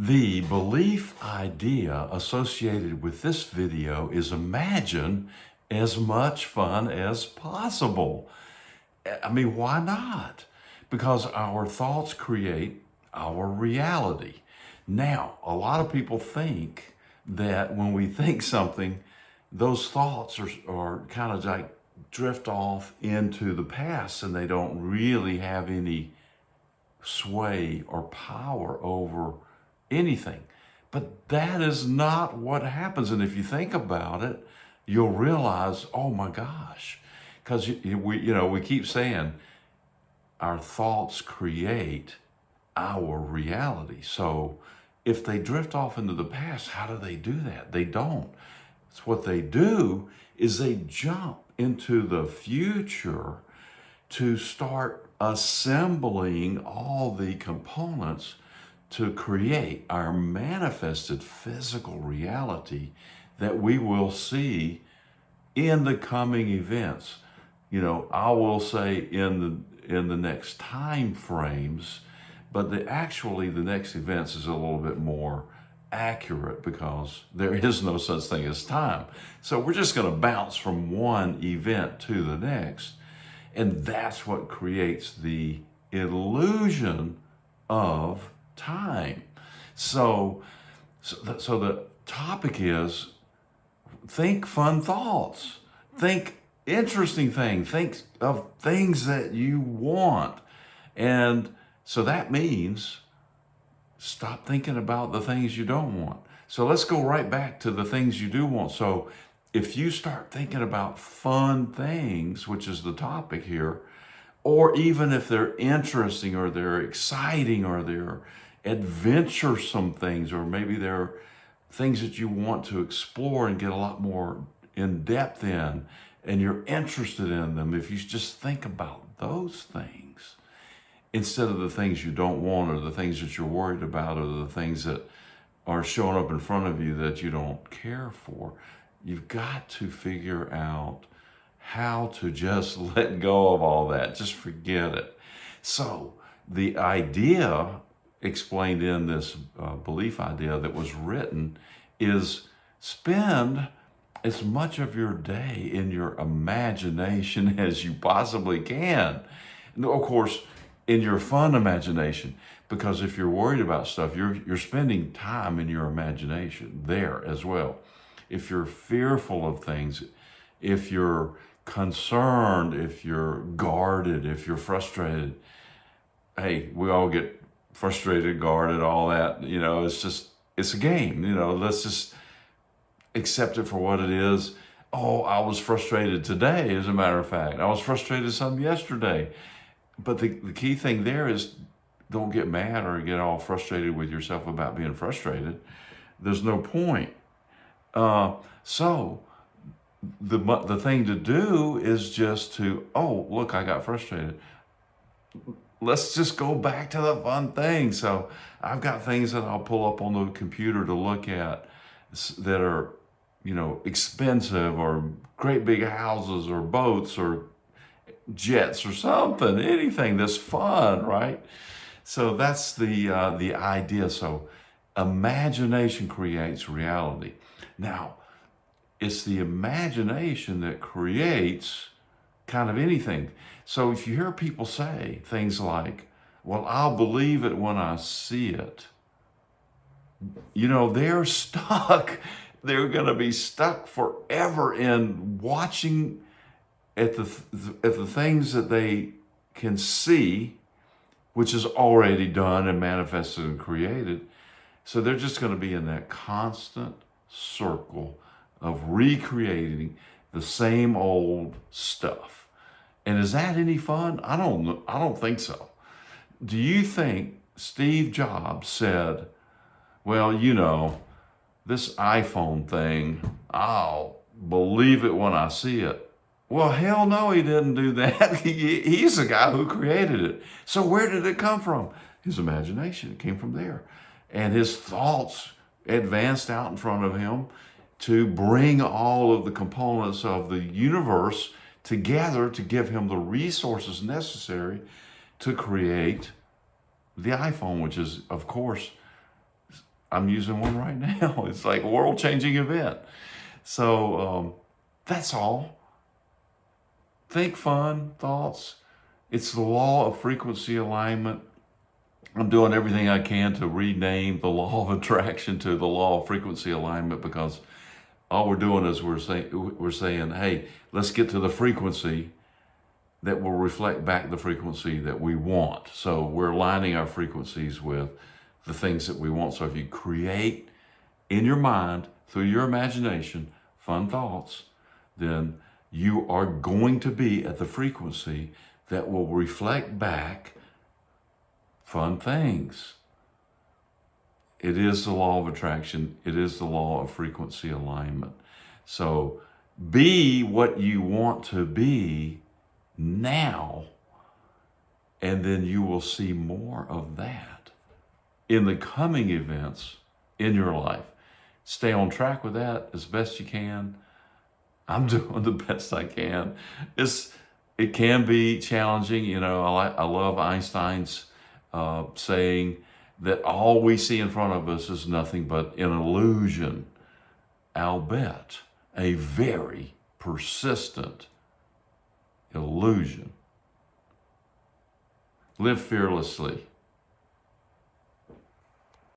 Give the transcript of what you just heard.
The belief idea associated with this video is imagine as much fun as possible. I mean, why not? Because our thoughts create our reality. Now, a lot of people think that when we think something, those thoughts are kind of like drift off into the past and they don't really have any sway or power over anything. But that is not what happens. And if you think about it, you'll realize, oh my gosh, because we keep saying our thoughts create our reality. So if they drift off into the past, how do they do that? They don't. It's what they do is they jump into the future to start assembling all the components to create our manifested physical reality that we will see in the coming events. I will say in the next time frames, but actually the next events is a little bit more accurate because there is no such thing as time. So we're just going to bounce from one event to the next. And that's what creates the illusion of time. So the topic is think fun thoughts, think interesting things, think of things that you want. And so that means stop thinking about the things you don't want. So let's go right back to the things you do want. So if you start thinking about fun things, which is the topic here, or even if they're interesting or they're exciting or they're adventuresome things, or maybe they're things that you want to explore and get a lot more in depth in, and you're interested in them, if you just think about those things instead of the things you don't want or the things that you're worried about or the things that are showing up in front of you that you don't care for, you've got to figure out how to just let go of all that. Just forget it. So the idea explained in this belief idea that was written is spend as much of your day in your imagination as you possibly can. And of course, in your fun imagination, because if you're worried about stuff, you're spending time in your imagination there as well. If you're fearful of things, if you're concerned, if you're guarded, if you're frustrated, hey, we all get frustrated, guarded, all that, it's a game, let's just accept it for what it is. Oh, I was frustrated today, as a matter of fact. I was frustrated some yesterday. But the key thing there is don't get mad or get all frustrated with yourself about being frustrated. There's no point. So the thing to do is just to, oh, look, I got frustrated. Let's just go back to the fun thing. So I've got things that I'll pull up on the computer to look at that are, expensive, or great big houses or boats or jets or something, anything that's fun, right? So that's the idea. So imagination creates reality. Now, it's the imagination that creates kind of anything. So if you hear people say things like, well, I'll believe it when I see it, they're stuck. They're going to be stuck forever in watching at the things that they can see, which is already done and manifested and created. So they're just going to be in that constant circle of recreating the same old stuff. And is that any fun? I don't think so. Do you think Steve Jobs said, well, this iPhone thing, I'll believe it when I see it? Well, hell no, he didn't do that. He's the guy who created it. So where did it come from? His imagination. It came from there. And his thoughts advanced out in front of him to bring all of the components of the universe together to give him the resources necessary to create the iPhone, which is, of course, I'm using one right now. It's like a world-changing event. So that's all. Think fun thoughts. It's the law of frequency alignment. I'm doing everything I can to rename the law of attraction to the law of frequency alignment, because all we're doing is we're saying, hey, let's get to the frequency that will reflect back the frequency that we want. So we're aligning our frequencies with the things that we want. So if you create in your mind, through your imagination, fun thoughts, then you are going to be at the frequency that will reflect back fun things. It is the law of attraction. It is the law of frequency alignment. So be what you want to be now, and then you will see more of that in the coming events in your life. Stay on track with that as best you can. I'm doing the best I can. It can be challenging. You know, I love Einstein's saying that all we see in front of us is nothing but an illusion, albeit a very persistent illusion. Live fearlessly.